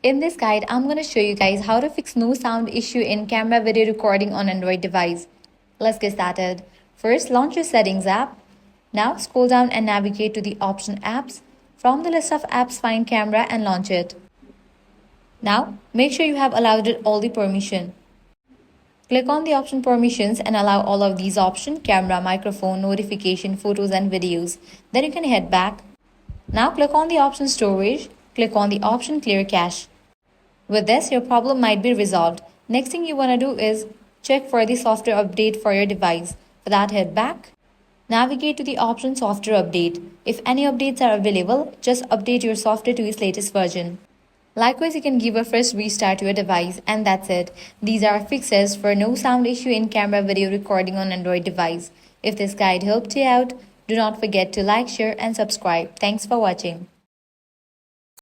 In this guide, I'm going to show you guys how to fix no sound issue in camera video recording on Android device. Let's get started. First, launch your settings app. Now scroll down and navigate to the option apps. From the list of apps, find camera and launch it. Now, make sure you have allowed it all the permission. Click on the option permissions and allow all of these options: camera, microphone, notification, photos and videos. Then you can head back. Now click on the option storage. Click on the option clear cache. With this, your problem might be resolved. Next thing you want to do is check for the software update for your device. For that, head back. Navigate to the option software update. If any updates are available, just update your software to its latest version. Likewise, you can give a fresh restart to your device, and that's it. These are fixes for no sound issue in camera video recording on Android device. If this guide helped you out, do not forget to like, share and subscribe. Thanks for watching.